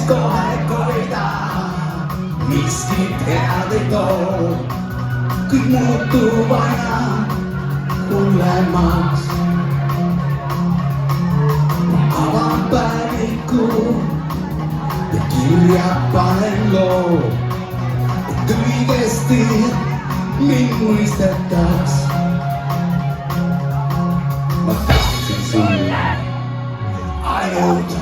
kohe-kohe miskit head ei too, kõik muutub aina hullemaks. Ma avan päeviku ja kirja panen loo, et õigesti mind mõistetaks. Ma tahtsin sulle ainult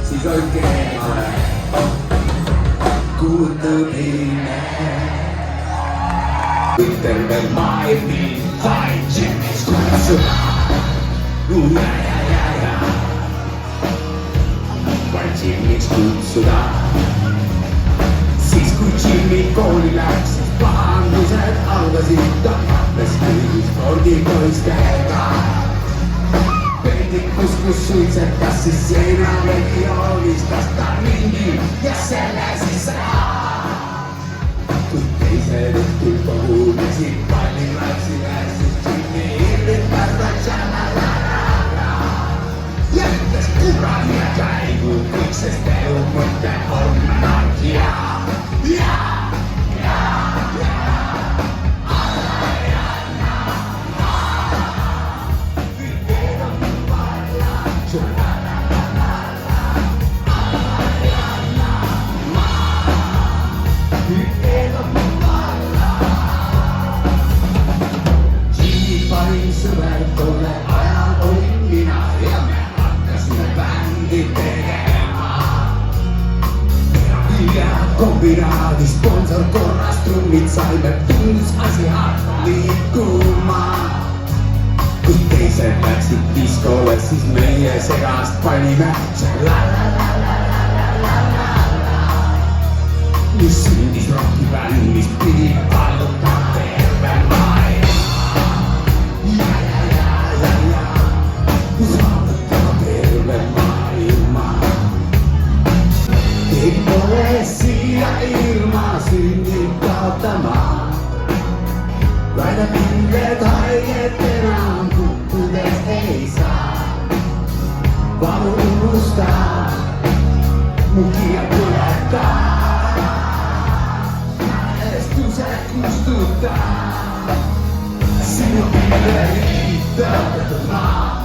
Siis oikein olen kuultuvinen. Terve maailmiin vain Jimmys kutsutaan. Vain Jimmys kutsutaan. Siis kun Jimmy kooli läks, pahandukset alkasit tappes kyys portikoistetaan. Kuskus suitsettasi seinälle jollistasta rinkin ja selläsi saa. Kun teisedetty puhumisit painilaiksi läksit Jimmy irrittä rajanalala. Jättäs kuran ja käivuu kyksestä mutta on anarkia. Kombinaati, sponsor, korrastrummit, saimme tunnusasiat liikkumaan. Kun teiset läksit diskolle, siis meie sekast painimme se la la la la la la la la. Mis syndis rockibändis pidi pallottaa terve maailmaa. Ja. Saavuttaa terve maailmaa. Poesia ilmaa synnyttämään. Laita pilvet haiet enää, kukkuves ei saa. Vaan unohtaa, mukia kuljettaa. Estu se kustuttaa. Sinun pilve riittää maa.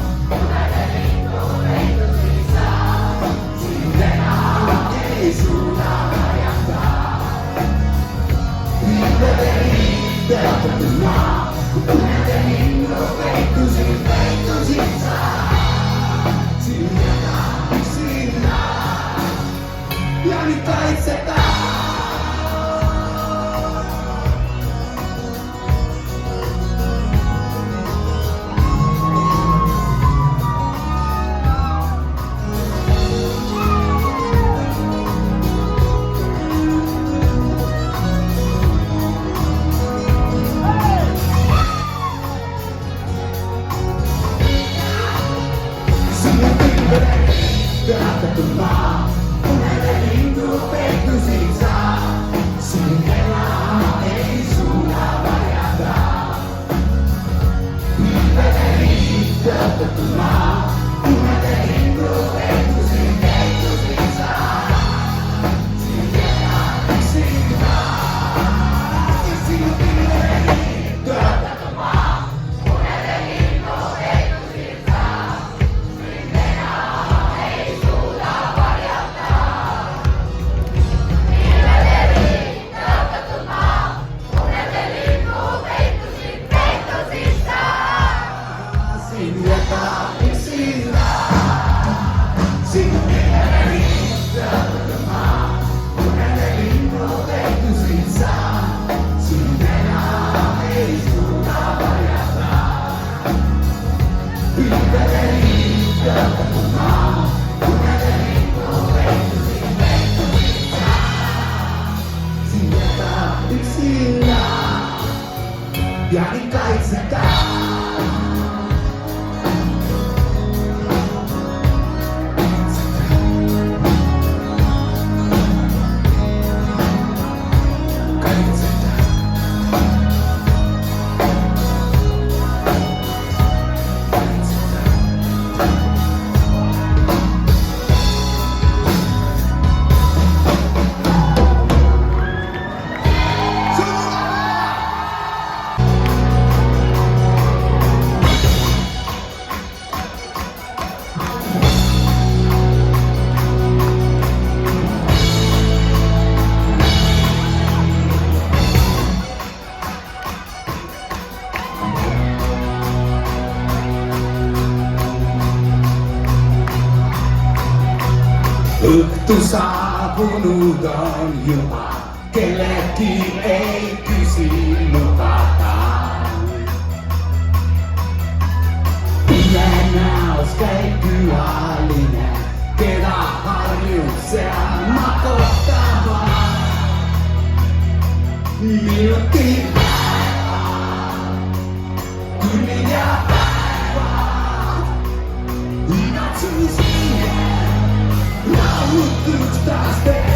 Õhtu saabunud on juba, kellelgi ei küsi lubada. Näos käib külaline, keda harjub seal makotama. Minutid päevad, tunnid ja päevad, igatsus viie, lahutus taas veel.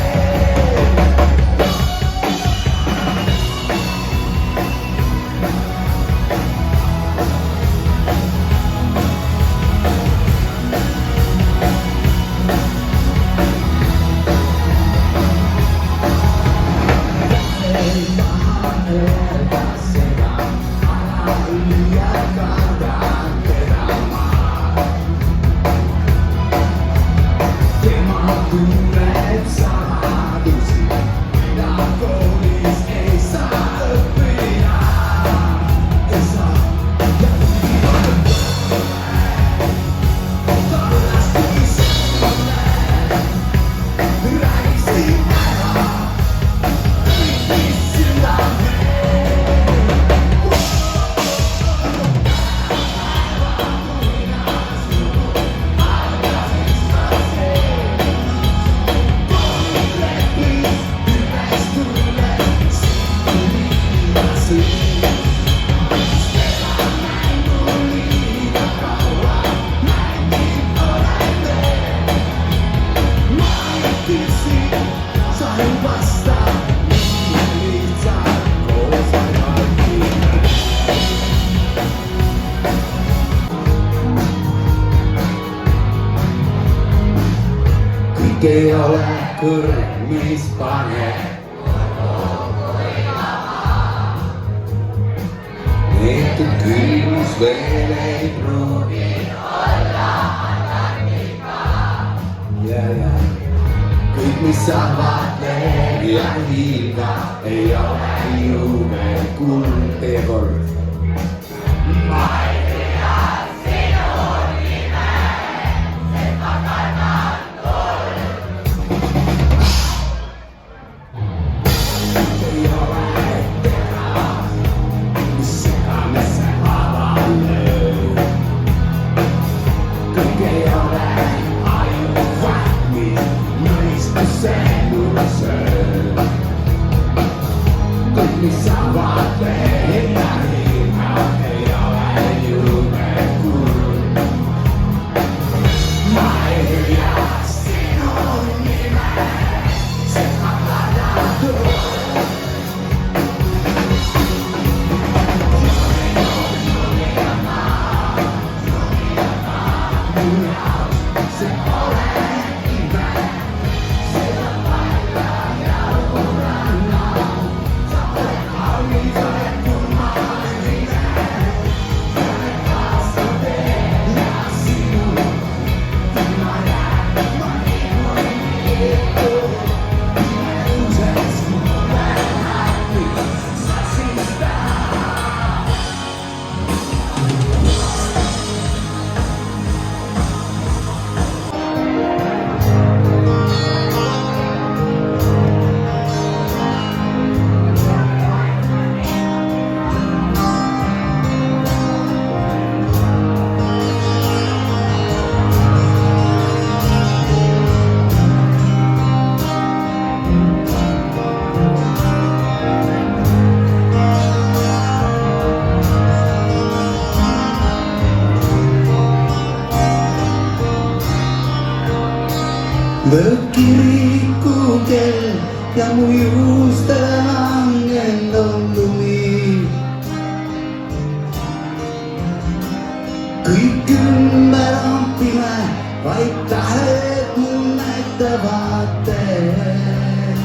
Ei ole kõrg, mis paneb neetud külmus veel ei pruugi olla Antarktika. Ja kõik, mis saavad leeb ja hiilga, ei ole ju veel kuld teie kord. Ma ei tea sinu nime, sest ma kardan tuld. Ei ole teras, mis südamesse avaldub. Kõik ei ole ainult vahmid, mõistuse nurasööb. Kõik, mis saavad veel ja hiilga, ei ole ju veel kuld. Ma ei tea sinu nime, sest ma kardan tuld. Kiriku kell ja mu juuste langenud on lumi. Kõik ümber on pime, vaid tähed mul näitavad teed.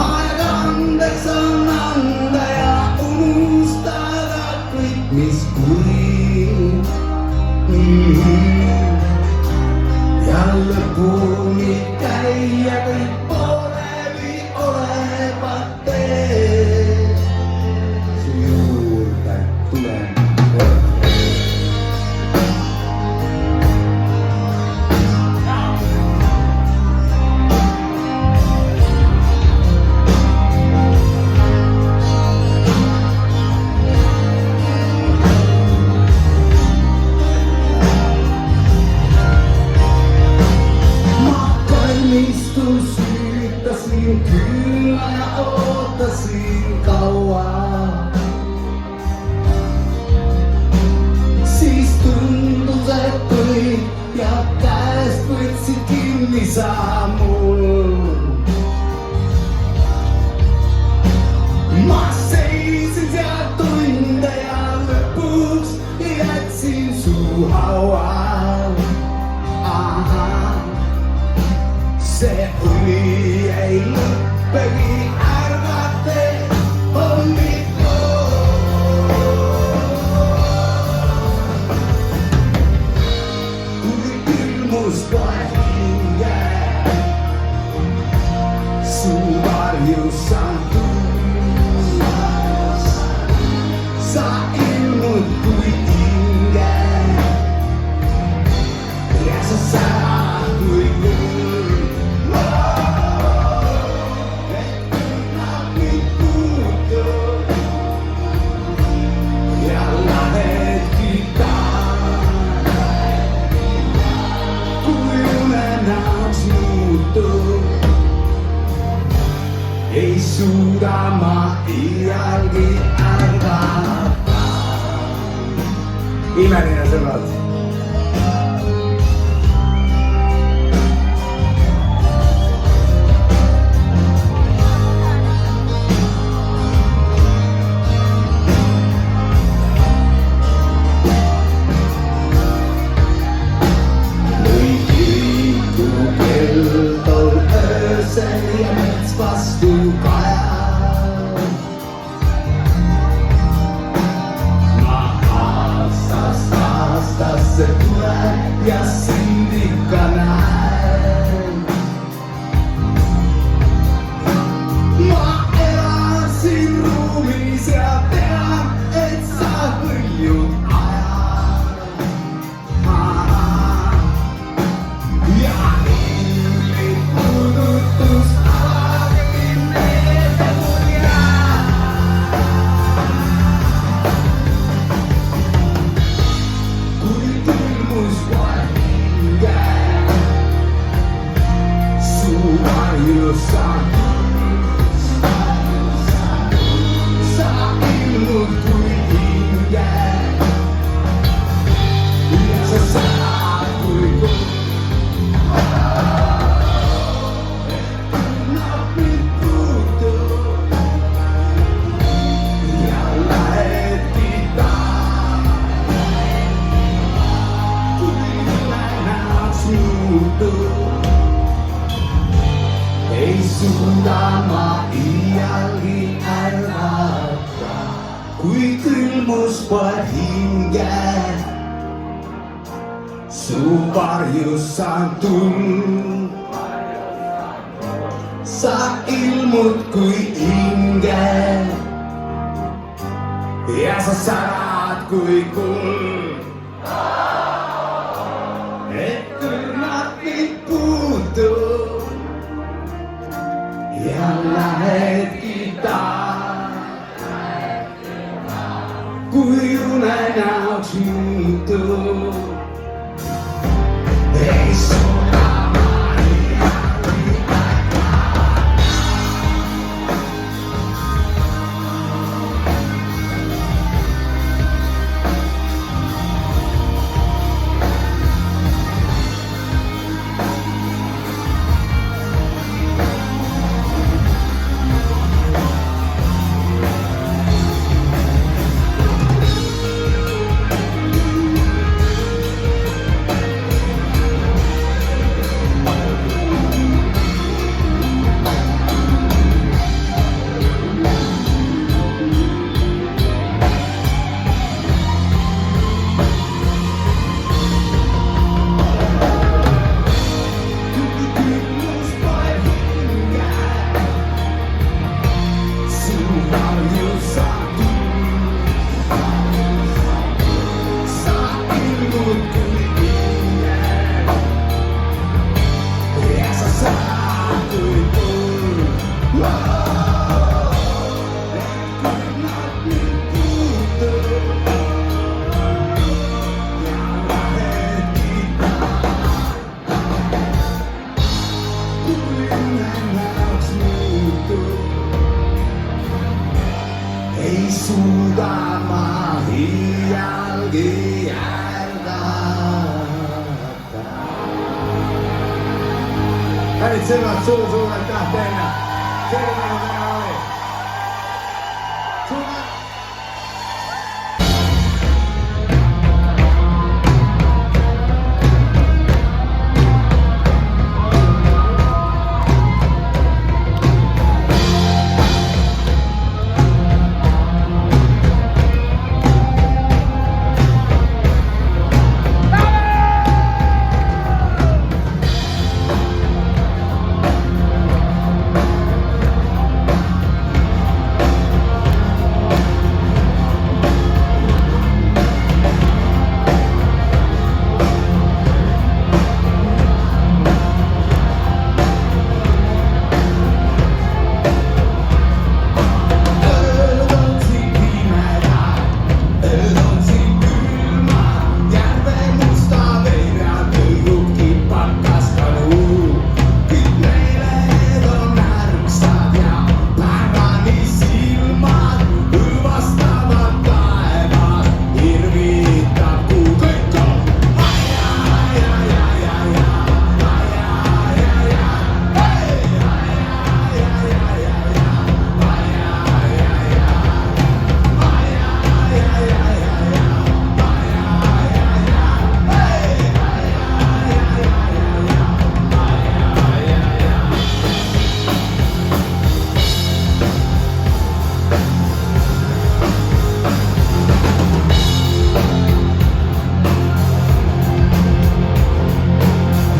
Aeg andeks on anda ja unustada kõik, mis kuri. Ja lõpuni käia kõik pooleli olevat teed. Su juurde tulen kord. Tuhansia tunteja lopuks jätsin su hauaan. Se uni ei lõppegi, arvate hommikul. Kui ilmus kohe hinge, su varjus on tulla. Sa ilmud kui hinge ja sa särad kui kull. Ja lähed kitara, kui unenäoks muutub. Ei suuda ma iialgi ärgata. Imeline sõbrad. Ja mets vastu kajal. Ma aastasse tulen ja sind ikka näen. Ma elan siin ruumis ja tean, et sa hõljud ajal. Ja inimlik puudutus alati meelde mul jääb. Kui ilmus kohe hinge, su varjus on tulla. Sa ilmud kui hinge ja sa särad kui kull. Ei suuda ma iialgi ärgata, kui külmus poeb hinge. Su varjus on tuld. Sa ilmud kui hinge ja sa särad kui kull. Et kõrnad mind puutub ja lähed taha, kui unenäoks muutub. Ei suuda ma iialgi ärgata. Hävitsevät suur aitäh teile! Selline täna oli! Suur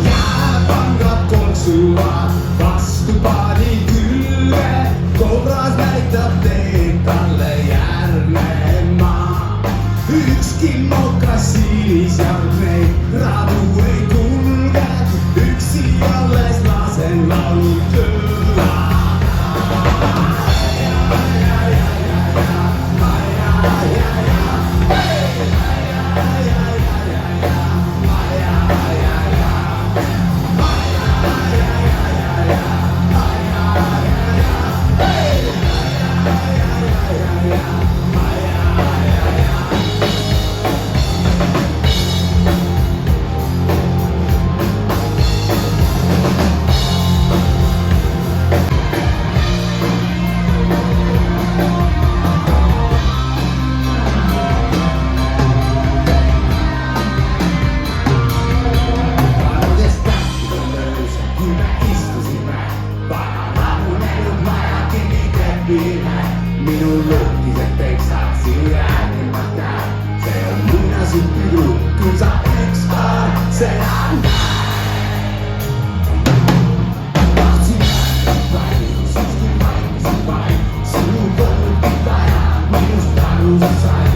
Jääpangad konsuvat vastupadi kyllä. Kobras näyttää teet talle järneen maa. Yksikin mokka sinisjarnei, radu ei kulke. Yksi jolles lasen laulun kyllä. Minun lukkiset peiksaa sydämeltä. Se on minä sun piru, kun sä yks vaan sen anna. Sinun koulun pitää ja minusta nuusa sai.